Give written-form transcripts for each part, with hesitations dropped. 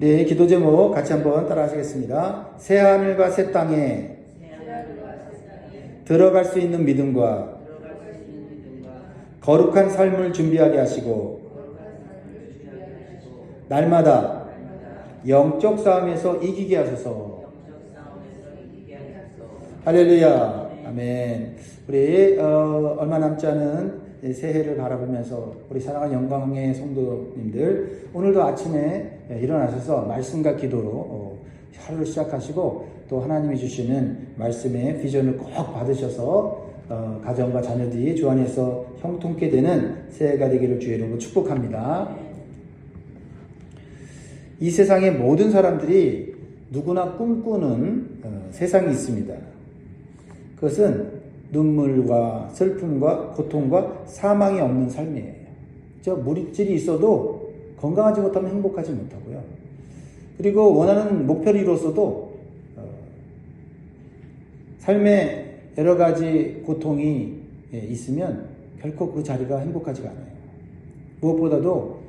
네, 기도 제목 같이 한번 따라 하시겠습니다. 새 하늘과 새 땅에 들어갈 수 있는 믿음과 거룩한 삶을 준비하게 하시고 날마다 영적 싸움에서 이기게 하소서. 할렐루야. 아멘. 우리 얼마 남지 않은 새해를 바라보면서 우리 사랑하는 영광의 성도님들, 오늘도 아침에 일어나셔서 말씀과 기도로 하루를 시작하시고 또 하나님이 주시는 말씀의 비전을 꼭 받으셔서 가정과 자녀들이 주 안에서 형통케 되는 새해가 되기를 주의 이름으로 축복합니다. 이 세상의 모든 사람들이 누구나 꿈꾸는 세상이 있습니다. 그것은 눈물과 슬픔과 고통과 사망이 없는 삶이에요. 저 물질이 있어도 건강하지 못하면 행복하지 못하고요. 그리고 원하는 목표를 이뤘어도 삶에 여러 가지 고통이 있으면 결코 그 자리가 행복하지가 않아요. 무엇보다도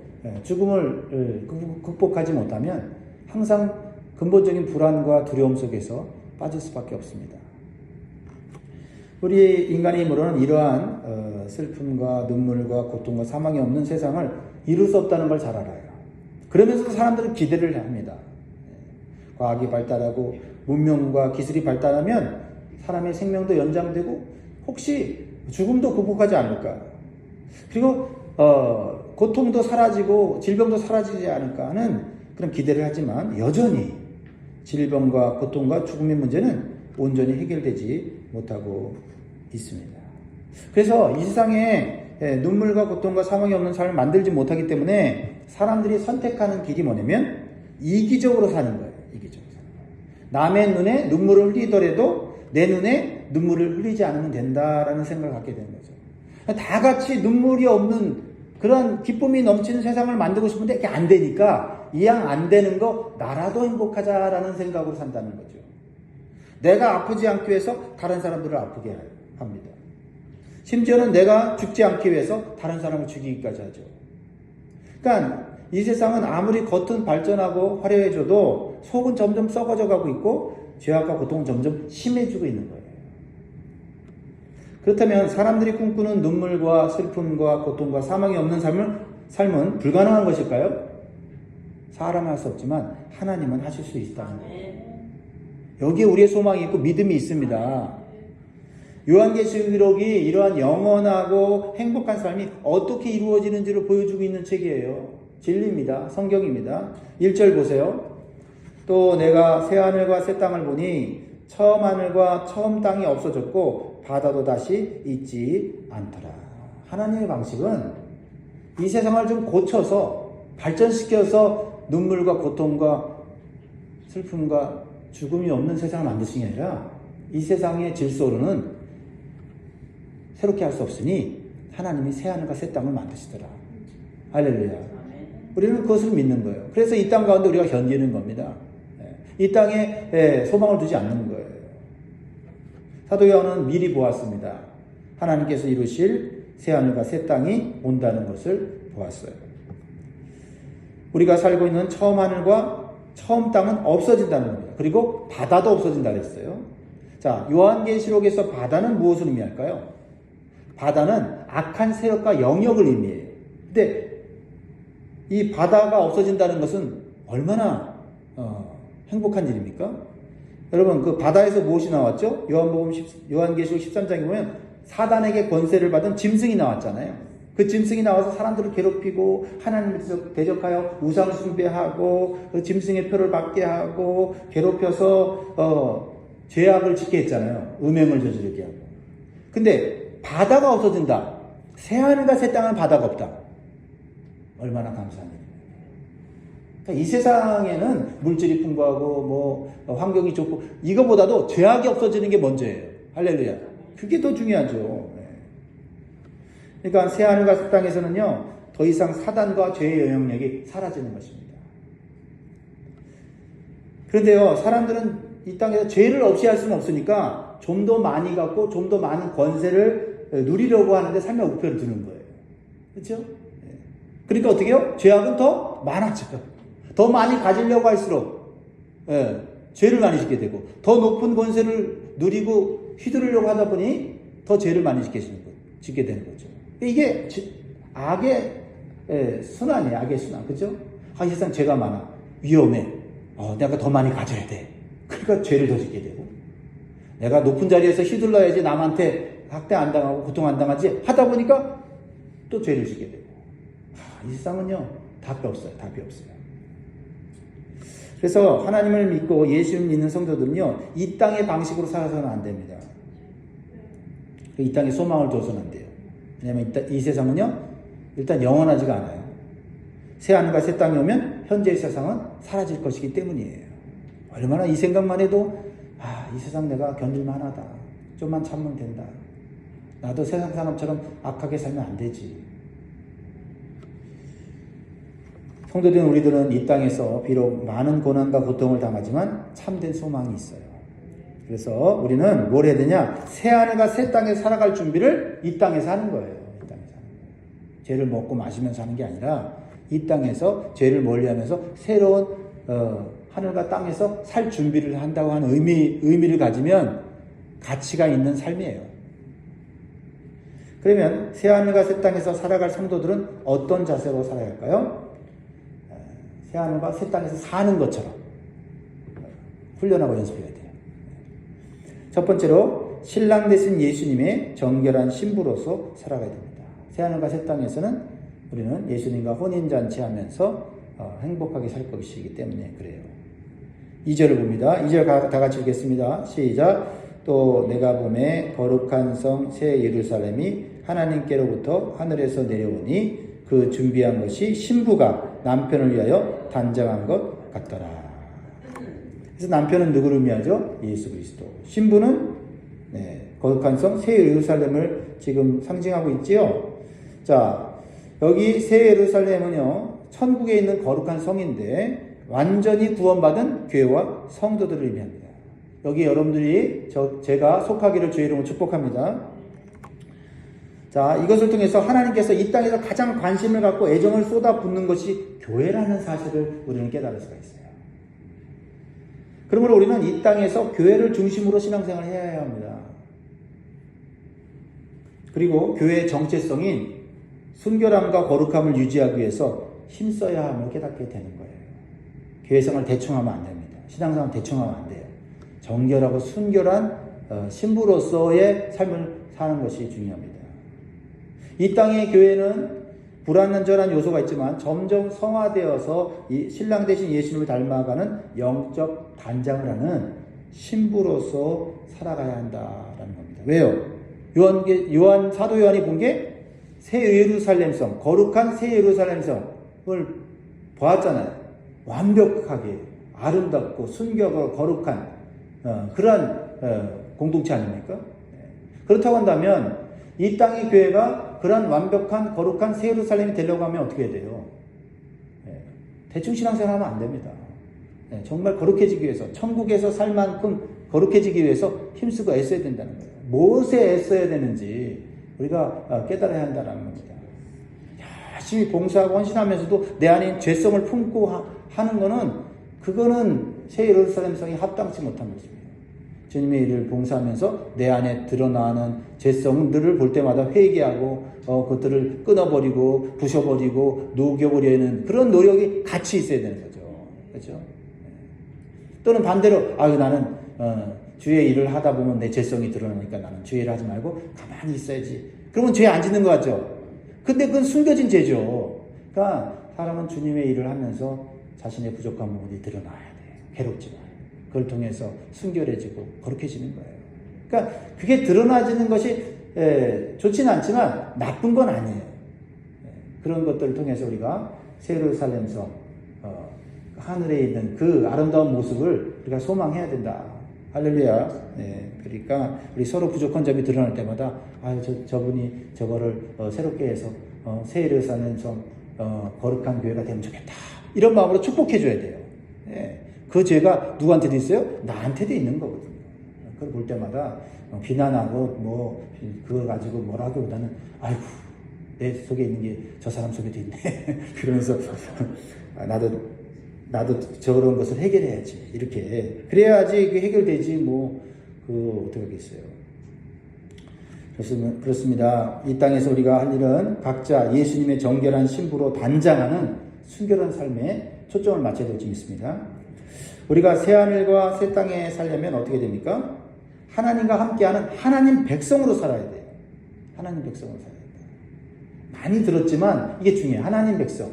죽음을 극복하지 못하면 항상 근본적인 불안과 두려움 속에서 빠질 수밖에 없습니다. 우리 인간의 힘으로는 이러한 슬픔과 눈물과 고통과 사망이 없는 세상을 이룰 수 없다는 걸 잘 알아요. 그러면서도 사람들은 기대를 합니다. 과학이 발달하고 문명과 기술이 발달하면 사람의 생명도 연장되고 혹시 죽음도 극복하지 않을까. 그리고 고통도 사라지고 질병도 사라지지 않을까 하는 그런 기대를 하지만 여전히 질병과 고통과 죽음의 문제는 온전히 해결되지 못하고 있습니다. 그래서 이 세상에 눈물과 고통과 사망이 없는 삶을 만들지 못하기 때문에 사람들이 선택하는 길이 뭐냐면 이기적으로 사는 거예요. 이기적으로 사는 거예요. 남의 눈에 눈물을 흘리더라도 내 눈에 눈물을 흘리지 않으면 된다라는 생각을 갖게 되는 거죠. 다 같이 눈물이 없는 그런 기쁨이 넘치는 세상을 만들고 싶은데 이게 안 되니까 이왕 안 되는 거 나라도 행복하자라는 생각으로 산다는 거죠. 내가 아프지 않기 위해서 다른 사람들을 아프게 합니다. 심지어는 내가 죽지 않기 위해서 다른 사람을 죽이기까지 하죠. 그러니까 이 세상은 아무리 겉은 발전하고 화려해져도 속은 점점 썩어져 가고 있고 죄악과 고통은 점점 심해지고 있는 거예요. 그렇다면 사람들이 꿈꾸는 눈물과 슬픔과 고통과 사망이 없는 삶은 불가능한 것일까요? 사람은 할 수 없지만 하나님은 하실 수 있다는 거예요. 여기에 우리의 소망이 있고 믿음이 있습니다. 요한계시록이 이러한 영원하고 행복한 삶이 어떻게 이루어지는지를 보여주고 있는 책이에요. 진리입니다. 성경입니다. 1절 보세요. 또 내가 새 하늘과 새 땅을 보니 처음 하늘과 처음 땅이 없어졌고 바다도 다시 있지 않더라. 하나님의 방식은 이 세상을 좀 고쳐서 발전시켜서 눈물과 고통과 슬픔과 죽음이 없는 세상을 만드신 게 아니라 이 세상의 질서로는 새롭게 할 수 없으니 하나님이 새 하늘과 새 땅을 만드시더라. 할렐루야. 우리는 그것을 믿는 거예요. 그래서 이 땅 가운데 우리가 견디는 겁니다. 이 땅에 소망을 두지 않는 거예요. 사도 요한은 미리 보았습니다. 하나님께서 이루실 새 하늘과 새 땅이 온다는 것을 보았어요. 우리가 살고 있는 처음 하늘과 처음 땅은 없어진다는 겁니다. 그리고 바다도 없어진다 그랬어요. 자, 요한계시록에서 바다는 무엇을 의미할까요? 바다는 악한 세력과 영역을 의미해요. 근데 이 바다가 없어진다는 것은 얼마나 행복한 일입니까? 여러분, 그 바다에서 무엇이 나왔죠? 요한계시록 13장에 보면 사단에게 권세를 받은 짐승이 나왔잖아요. 그 짐승이 나와서 사람들을 괴롭히고 하나님을 대적하여 우상 숭배하고 그 짐승의 표를 받게 하고 괴롭혀서 죄악을 짓게 했잖아요. 음행을 저지르게 하고. 근데 바다가 없어진다. 새 하늘과 새 땅은 바다가 없다. 얼마나 감사한 일입니까? 그러니까 이 세상에는 물질이 풍부하고 환경이 좋고 이거보다도 죄악이 없어지는 게 먼저예요. 할렐루야. 그게 더 중요하죠. 그러니까 새 하늘과 새 땅에서는요, 더 이상 사단과 죄의 영향력이 사라지는 것입니다. 그런데요, 사람들은 이 땅에서 죄를 없이 할 수는 없으니까 좀 더 많이 갖고 좀 더 많은 권세를 누리려고 하는데 삶의 목표를 두는 거예요. 그렇죠? 그러니까 어떻게 해요? 죄악은 더 많아져요. 더 많이 가지려고 할수록 죄를 많이 짓게 되고, 더 높은 권세를 누리고 휘두르려고 하다 보니 더 죄를 많이 짓게 되는 거죠. 이게 악의 순환이에요. 악의 순환. 그죠? 이 세상 죄가 많아. 위험해. 내가 더 많이 가져야 돼. 그러니까 죄를 더 짓게 되고, 내가 높은 자리에서 휘둘러야지 남한테 학대 안 당하고 고통 안 당하지 하다 보니까 또 죄를 짓게 되고. 이 세상은요, 답이 없어요. 답이 없어요. 그래서 하나님을 믿고 예수를 믿는 성도들은요, 이 땅의 방식으로 살아서는 안 됩니다. 이 땅에 소망을 둬서는 안 돼요. 왜냐하면 이 세상은요, 일단 영원하지가 않아요. 새 하늘과 새 땅이 오면 현재의 세상은 사라질 것이기 때문이에요. 얼마나 이 생각만 해도 이 세상 내가 견딜만하다. 좀만 참으면 된다. 나도 세상 사람처럼 악하게 살면 안 되지. 성도된 우리들은 이 땅에서 비록 많은 고난과 고통을 당하지만 참된 소망이 있어요. 그래서 우리는 뭘 해야 되냐? 새 하늘과 새 땅에 살아갈 준비를 이 땅에서 하는 거예요. 이 땅에서 하는 거예요. 죄를 먹고 마시면서 하는 게 아니라 이 땅에서 죄를 멀리하면서 새로운 하늘과 땅에서 살 준비를 한다고 하는 의미를 가지면 가치가 있는 삶이에요. 그러면 새 하늘과 새 땅에서 살아갈 성도들은 어떤 자세로 살아야 할까요? 새 하늘과 새 땅에서 사는 것처럼 훈련하고 연습해야 돼요. 첫 번째로 신랑 되신 예수님의 정결한 신부로서 살아가야 됩니다. 새 하늘과 새 땅에서는 우리는 예수님과 혼인잔치하면서 행복하게 살 것이기 때문에 그래요. 2절을 봅니다. 2절 다 같이 읽겠습니다. 시작. 또 내가 보매 거룩한 성 새 예루살렘이 하나님께로부터 하늘에서 내려오니 그 준비한 것이 신부가 남편을 위하여 단장한 것 같더라. 그래서 남편은 누구를 의미하죠? 예수 그리스도. 신부는 거룩한 성 새 예루살렘을 지금 상징하고 있지요. 자, 여기 새 예루살렘은요, 천국에 있는 거룩한 성인데 완전히 구원받은 교회와 성도들을 의미합니다. 여기 여러분들이 제가 속하기를 주의 이름으로 축복합니다. 자, 이것을 통해서 하나님께서 이 땅에서 가장 관심을 갖고 애정을 쏟아붓는 것이 교회라는 사실을 우리는 깨달을 수가 있어요. 그러므로 우리는 이 땅에서 교회를 중심으로 신앙생활을 해야 합니다. 그리고 교회의 정체성인 순결함과 거룩함을 유지하기 위해서 힘써야 함을 깨닫게 되는 거예요. 교회생활을 대충 하면 안 됩니다. 신앙생활을 대충 하면 안 돼요. 정결하고 순결한 신부로서의 삶을 사는 것이 중요합니다. 이 땅의 교회는 불완전한 요소가 있지만 점점 성화되어서 이 신랑 되신 예수님을 닮아가는 영적 단장을 하는 신부로서 살아가야 한다라는 겁니다. 왜요? 사도 요한이 본 게 새 예루살렘성, 거룩한 새 예루살렘성을 보았잖아요. 완벽하게 아름답고 순결하고 거룩한 그러한 공동체 아닙니까? 그렇다고 한다면 이 땅의 교회가 그런 완벽한 거룩한 새 예루살렘이 되려고 하면 어떻게 해야 돼요? 대충 신앙생활하면 안 됩니다. 정말 거룩해지기 위해서, 천국에서 살 만큼 거룩해지기 위해서 힘쓰고 애써야 된다는 거예요. 무엇에 애써야 되는지 우리가 깨달아야 한다는 겁니다. 열심히 봉사하고 헌신하면서도 내 안에 죄성을 품고 하는 그거는 새 예루살렘성이 합당치 못한 것입니다. 주님의 일을 봉사하면서 내 안에 드러나는 죄성들을 볼 때마다 회개하고 그것들을 끊어버리고 부셔버리고 녹여버리는 그런 노력이 같이 있어야 되는 거죠. 그렇죠? 또는 반대로 나는 주의 일을 하다 보면 내 죄성이 드러나니까 나는 주의 일을 하지 말고 가만히 있어야지. 그러면 죄 안 짓는 거 같죠? 근데 그건 숨겨진 죄죠. 그러니까 사람은 주님의 일을 하면서 자신의 부족한 부분이 드러나야 돼요. 괴롭지 마요. 그걸 통해서 순결해지고 거룩해지는 거예요. 그러니까 그게 드러나지는 것이 좋지는 않지만 나쁜 건 아니에요. 그런 것들을 통해서 우리가 새 예루살렘성 하늘에 있는 그 아름다운 모습을 우리가 소망해야 된다. 할렐루야. 그러니까 우리 서로 부족한 점이 드러날 때마다 저분이 저거를 새롭게 해서 새 예루살렘성 거룩한 교회가 되면 좋겠다. 이런 마음으로 축복해 줘야 돼요. 그 죄가 누구한테도 있어요? 나한테도 있는 거거든요. 그걸 볼 때마다 비난하고 그걸 가지고 뭐라 하기보다는 아이고 내 속에 있는 게 저 사람 속에도 있네. 그러면서 나도 나도 저런 것을 해결해야지. 이렇게. 그래야지 그 해결되지, 어떻게 하겠어요. 그렇습니다. 이 땅에서 우리가 할 일은 각자 예수님의 정결한 신부로 단장하는 순결한 삶에 초점을 맞춰야 될 점이 있습니다. 우리가 새하늘과 새 땅에 살려면 어떻게 됩니까? 하나님과 함께하는 하나님 백성으로 살아야 돼요. 하나님 백성으로 살아야 돼요. 많이 들었지만 이게 중요해요. 하나님 백성.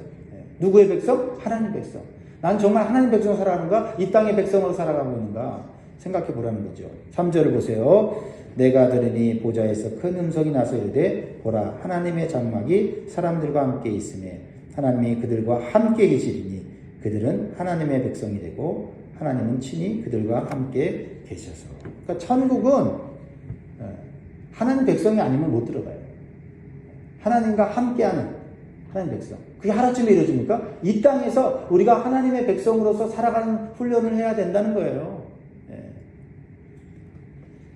누구의 백성? 하나님 백성. 난 정말 하나님 백성으로 살아가는가? 이 땅의 백성으로 살아가고 있는가? 생각해 보라는 거죠. 3절을 보세요. 내가 들으니 보좌에서 큰 음성이 나서 이르되 보라 하나님의 장막이 사람들과 함께 있으매 하나님이 그들과 함께 계시리니 그들은 하나님의 백성이 되고 하나님은 친히 그들과 함께 계셔서. 그러니까 천국은 하나님 백성이 아니면 못 들어가요. 하나님과 함께하는 하나님 백성. 그게 하루쯤에 이루어집니까? 이 땅에서 우리가 하나님의 백성으로서 살아가는 훈련을 해야 된다는 거예요.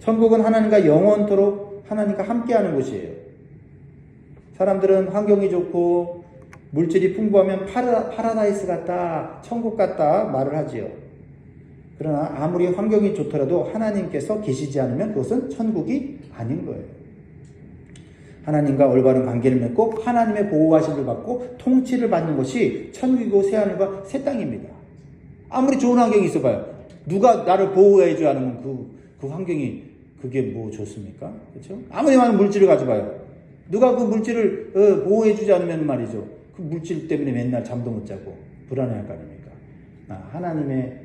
천국은 하나님과 영원토록 하나님과 함께하는 곳이에요. 사람들은 환경이 좋고 물질이 풍부하면 파라다이스 같다, 천국 같다 말을 하지요. 그러나 아무리 환경이 좋더라도 하나님께서 계시지 않으면 그것은 천국이 아닌 거예요. 하나님과 올바른 관계를 맺고 하나님의 보호하심을 받고 통치를 받는 것이 천국이고 새하늘과 새 땅입니다. 아무리 좋은 환경이 있어봐요. 누가 나를 보호해줘야 하는 그 환경이 그게 뭐 좋습니까? 그렇죠? 아무리 많은 물질을 가져봐요. 누가 그 물질을 보호해주지 않으면 말이죠. 그 물질 때문에 맨날 잠도 못 자고 불안해할 거 아닙니까? 하나님의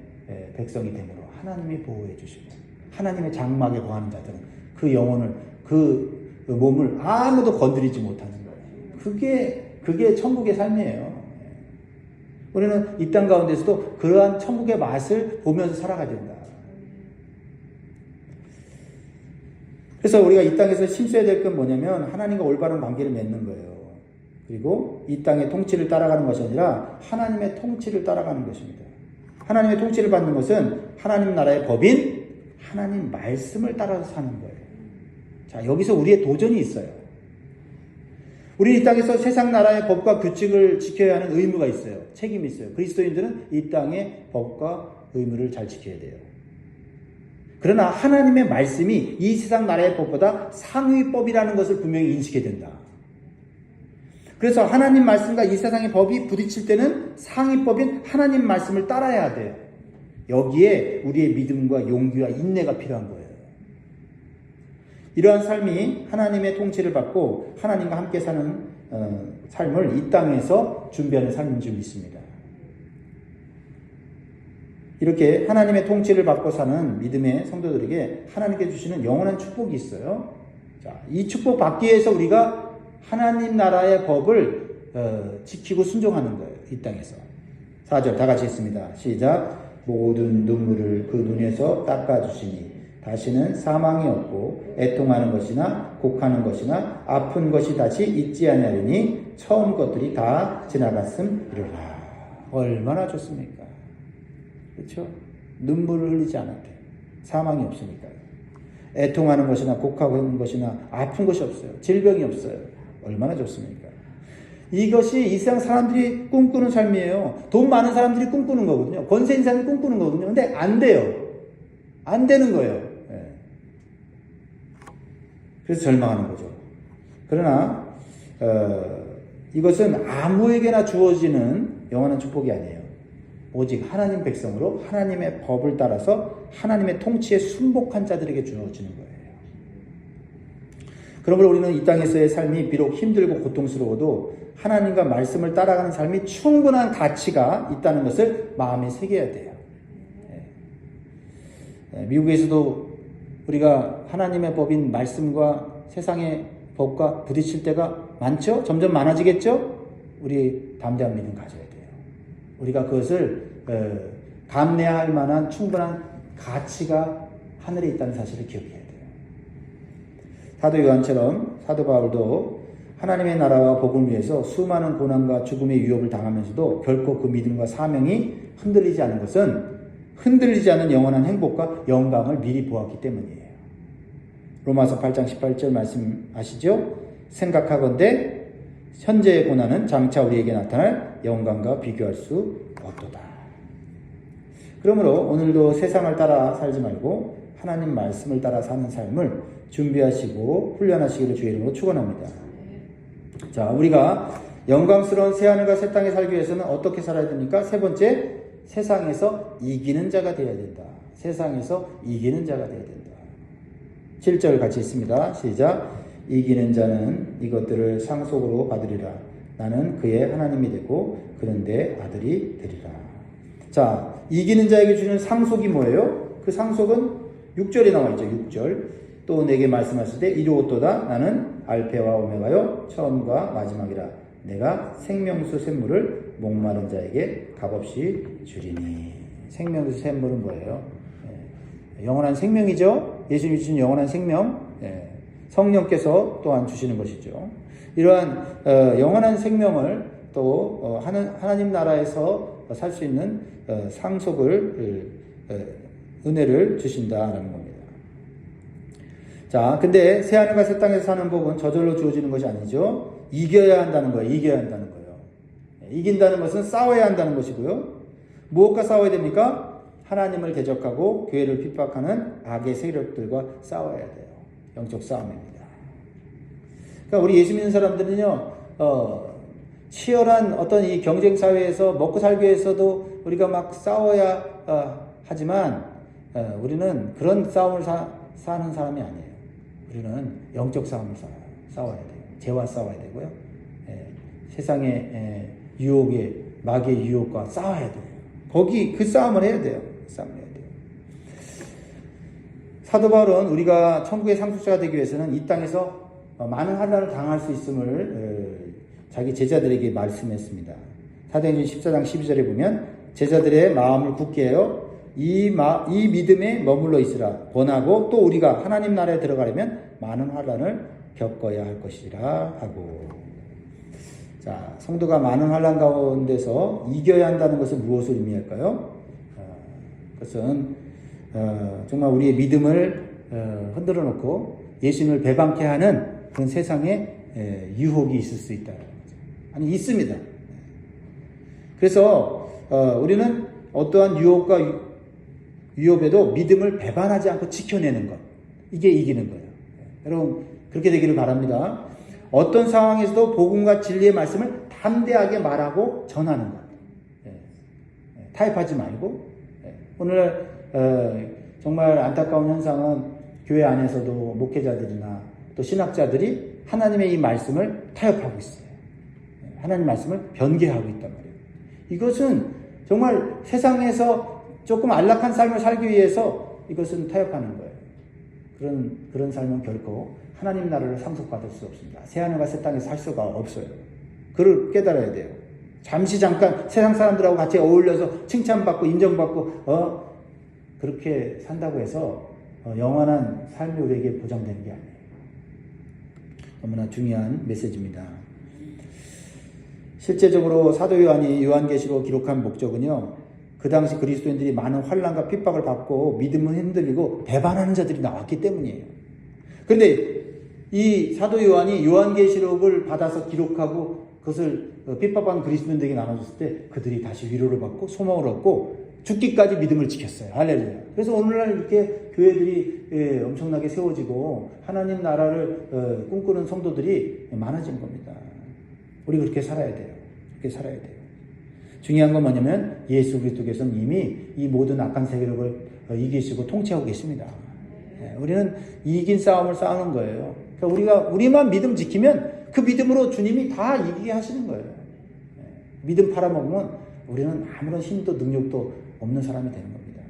백성이 되므로 하나님이 보호해 주시고 하나님의 장막에 거하는 자들은 그 영혼을 그 몸을 아무도 건드리지 못하는 거예요. 그게 천국의 삶이에요. 우리는 이 땅 가운데서도 그러한 천국의 맛을 보면서 살아가야 된다. 그래서 우리가 이 땅에서 힘써야 될 건 뭐냐면 하나님과 올바른 관계를 맺는 거예요. 그리고 이 땅의 통치를 따라가는 것이 아니라 하나님의 통치를 따라가는 것입니다. 하나님의 통치를 받는 것은 하나님 나라의 법인 하나님 말씀을 따라서 사는 거예요. 자, 여기서 우리의 도전이 있어요. 우리 이 땅에서 세상 나라의 법과 규칙을 지켜야 하는 의무가 있어요. 책임이 있어요. 그리스도인들은 이 땅의 법과 의무를 잘 지켜야 돼요. 그러나 하나님의 말씀이 이 세상 나라의 법보다 상위법이라는 것을 분명히 인식해야 된다. 그래서 하나님 말씀과 이 세상의 법이 부딪힐 때는 상위법인 하나님 말씀을 따라야 돼요. 여기에 우리의 믿음과 용기와 인내가 필요한 거예요. 이러한 삶이 하나님의 통치를 받고 하나님과 함께 사는 삶을 이 땅에서 준비하는 삶인 줄 믿습니다. 이렇게 하나님의 통치를 받고 사는 믿음의 성도들에게 하나님께 주시는 영원한 축복이 있어요. 자, 이 축복 받기 위해서 우리가 하나님 나라의 법을 지키고 순종하는 거예요. 이 땅에서. 4절 다 같이 읽습니다. 시작. 모든 눈물을 그 눈에서 닦아주시니 다시는 사망이 없고 애통하는 것이나 곡하는 것이나 아픈 것이 다시 있지 아니하리니 처음 것들이 다 지나갔음이로라. 얼마나 좋습니까? 그렇죠? 눈물을 흘리지 않았대요. 사망이 없으니까요. 애통하는 것이나 곡하는 것이나 아픈 것이 없어요. 질병이 없어요. 얼마나 좋습니까? 이것이 이 세상 사람들이 꿈꾸는 삶이에요. 돈 많은 사람들이 꿈꾸는 거거든요. 권세 있는 사람이 꿈꾸는 거거든요. 근데 안 돼요. 안 되는 거예요. 네. 그래서 절망하는 거죠. 그러나 이것은 아무에게나 주어지는 영원한 축복이 아니에요. 오직 하나님 백성으로 하나님의 법을 따라서 하나님의 통치에 순복한 자들에게 주어지는 거예요. 그러므로 우리는 이 땅에서의 삶이 비록 힘들고 고통스러워도 하나님과 말씀을 따라가는 삶이 충분한 가치가 있다는 것을 마음에 새겨야 돼요. 미국에서도 우리가 하나님의 법인 말씀과 세상의 법과 부딪힐 때가 많죠? 점점 많아지겠죠? 우리 담대한 믿음 가져야 돼요. 우리가 그것을 감내할 만한 충분한 가치가 하늘에 있다는 사실을 기억해야 돼요. 사도 요한처럼 사도 바울도 하나님의 나라와 복음을 위해서 수많은 고난과 죽음의 위협을 당하면서도 결코 그 믿음과 사명이 흔들리지 않은 것은 흔들리지 않은 영원한 행복과 영광을 미리 보았기 때문이에요. 로마서 8장 18절 말씀 아시죠? 생각하건대 현재의 고난은 장차 우리에게 나타날 영광과 비교할 수 없도다. 그러므로 오늘도 세상을 따라 살지 말고 하나님 말씀을 따라 사는 삶을 준비하시고 훈련하시기를 주의 이름으로 축원합니다. 자, 우리가 영광스러운 새하늘과 새 땅에 살기 위해서는 어떻게 살아야 됩니까? 세 번째, 세상에서 이기는 자가 되어야 된다. 세상에서 이기는 자가 되어야 된다. 7절 같이 있습니다. 시작. 이기는 자는 이것들을 상속으로 받으리라. 나는 그의 하나님이 되고 그는 내 아들이 되리라. 자, 이기는 자에게 주는 상속이 뭐예요? 그 상속은 6절에 나와 있죠. 6절. 또 내게 말씀하실 때 이루었도다. 나는 알페와 오메가요 처음과 마지막이라. 내가 생명수 샘물을 목마른 자에게 값없이 주리니. 생명수 샘물은 뭐예요? 영원한 생명이죠. 예수님이 주신 영원한 생명. 성령께서 또한 주시는 것이죠. 이러한 영원한 생명을 또 하나님 나라에서 살 수 있는 상속을 은혜를 주신다라는 겁니다. 자, 근데 새하늘과 새 땅에서 사는 복은 저절로 주어지는 것이 아니죠. 이겨야 한다는 거예요. 이겨야 한다는 거예요. 이긴다는 것은 싸워야 한다는 것이고요. 무엇과 싸워야 됩니까? 하나님을 대적하고 교회를 핍박하는 악의 세력들과 싸워야 돼요. 영적 싸움입니다. 그러니까 우리 예수 믿는 사람들은요, 치열한 어떤 이 경쟁 사회에서 먹고 살기 위해서도 우리가 막 싸워야 하지만 우리는 그런 싸움을 사는 사람이 아니에요. 우리는 영적 싸움을 싸워야 돼요. 죄와 싸워야 되고요. 세상의 유혹에 마귀의 유혹과 싸워야 돼요. 거기 그 싸움을 해야 돼요. 싸움을 해야 돼요. 사도 바울은 우리가 천국의 상속자가 되기 위해서는 이 땅에서 많은 환난을 당할 수 있음을 자기 제자들에게 말씀했습니다. 사도행전 14장 12절에 보면 제자들의 마음을 굳게 하여 이 믿음에 머물러 있으라. 권하고 또 우리가 하나님 나라에 들어가려면 많은 환난을 겪어야 할 것이라 하고. 자, 성도가 많은 환난 가운데서 이겨야 한다는 것은 무엇을 의미할까요? 그것은 정말 우리의 믿음을 흔들어 놓고 예수님을 배반케 하는 그런 세상에 유혹이 있을 수 있다. 아니, 있습니다. 그래서 우리는 어떠한 유혹과 위협에도 믿음을 배반하지 않고 지켜내는 것. 이게 이기는 거예요. 여러분, 그렇게 되기를 바랍니다. 어떤 상황에서도 복음과 진리의 말씀을 담대하게 말하고 전하는 것. 타협하지 말고. 오늘 정말 안타까운 현상은 교회 안에서도 목회자들이나 또 신학자들이 하나님의 이 말씀을 타협하고 있어요. 하나님 말씀을 변개하고 있단 말이에요. 이것은 정말 세상에서 조금 안락한 삶을 살기 위해서 이것은 타협하는 거예요. 그런 삶은 결코 하나님 나라를 상속받을 수 없습니다. 새하늘과 새 땅에서 살 수가 없어요. 그걸 깨달아야 돼요. 잠시 잠깐 세상 사람들하고 같이 어울려서 칭찬받고 인정받고 그렇게 산다고 해서 영원한 삶이 우리에게 보장되는 게 아니에요. 너무나 중요한 메시지입니다. 실제적으로 사도 요한이 요한계시록 기록한 목적은요, 그 당시 그리스도인들이 많은 환난과 핍박을 받고 믿음을 흔들리고 배반하는 자들이 나왔기 때문이에요. 그런데 이 사도 요한이 요한계시록을 받아서 기록하고 그것을 핍박받은 그리스도인들에게 나눠줬을 때 그들이 다시 위로를 받고 소망을 얻고 죽기까지 믿음을 지켰어요. 할렐루야. 그래서 오늘날 이렇게 교회들이 엄청나게 세워지고 하나님 나라를 꿈꾸는 성도들이 많아진 겁니다. 우리 그렇게 살아야 돼요. 그렇게 살아야 돼요. 중요한 건 뭐냐면 예수 그리스도께서는 이미 이 모든 악한 세력을 이기시고 통치하고 계십니다. 우리는 이긴 싸움을 싸우는 거예요. 그러니까 우리만 믿음 지키면 그 믿음으로 주님이 다 이기게 하시는 거예요. 믿음 팔아먹으면 우리는 아무런 힘도 능력도 없는 사람이 되는 겁니다.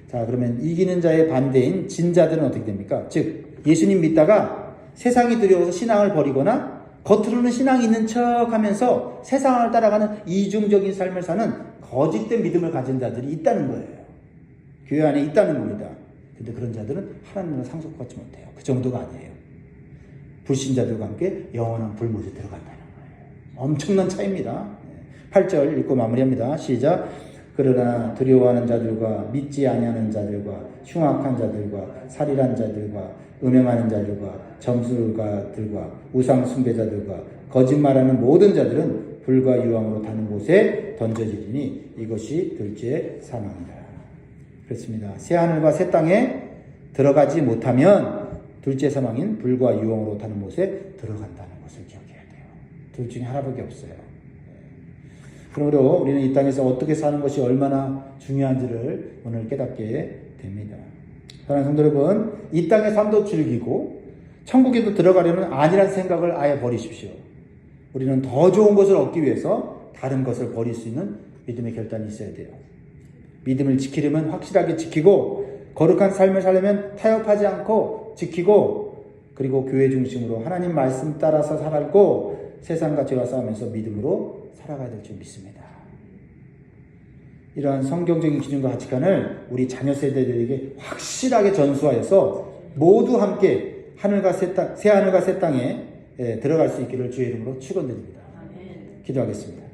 자, 그러면 이기는 자의 반대인 진자들은 어떻게 됩니까? 즉 예수님 믿다가 세상이 두려워서 신앙을 버리거나 겉으로는 신앙이 있는 척하면서 세상을 따라가는 이중적인 삶을 사는 거짓된 믿음을 가진 자들이 있다는 거예요. 교회 안에 있다는 겁니다. 근데 그런 자들은 하나님을 상속받지 못해요. 그 정도가 아니에요. 불신자들과 함께 영원한 불못에 들어간다는 거예요. 엄청난 차이입니다. 8절 읽고 마무리합니다. 시작. 그러나 두려워하는 자들과 믿지 아니하는 자들과 흉악한 자들과 살인한 자들과 음행하는 자들과 점술가들과 우상 숭배자들과 거짓말하는 모든 자들은 불과 유황으로 타는 곳에 던져지리니 이것이 둘째 사망이다. 그렇습니다. 새 하늘과 새 땅에 들어가지 못하면 둘째 사망인 불과 유황으로 타는 곳에 들어간다는 것을 기억해야 돼요. 둘 중에 하나밖에 없어요. 그러므로 우리는 이 땅에서 어떻게 사는 것이 얼마나 중요한지를 오늘 깨닫게 됩니다. 사랑하는 성도 여러분, 이 땅의 삶도 즐기고 천국에도 들어가려는 아니란 생각을 아예 버리십시오. 우리는 더 좋은 것을 얻기 위해서 다른 것을 버릴 수 있는 믿음의 결단이 있어야 돼요. 믿음을 지키려면 확실하게 지키고, 거룩한 삶을 살려면 타협하지 않고 지키고, 그리고 교회 중심으로 하나님 말씀 따라서 살고 세상과 죄와 싸우면서 믿음으로 살아가야 될 줄 믿습니다. 이러한 성경적인 기준과 가치관을 우리 자녀 세대들에게 확실하게 전수하여서 모두 함께 새 하늘과 새 땅에 들어갈 수 있기를 주의 이름으로 축원드립니다. 기도하겠습니다.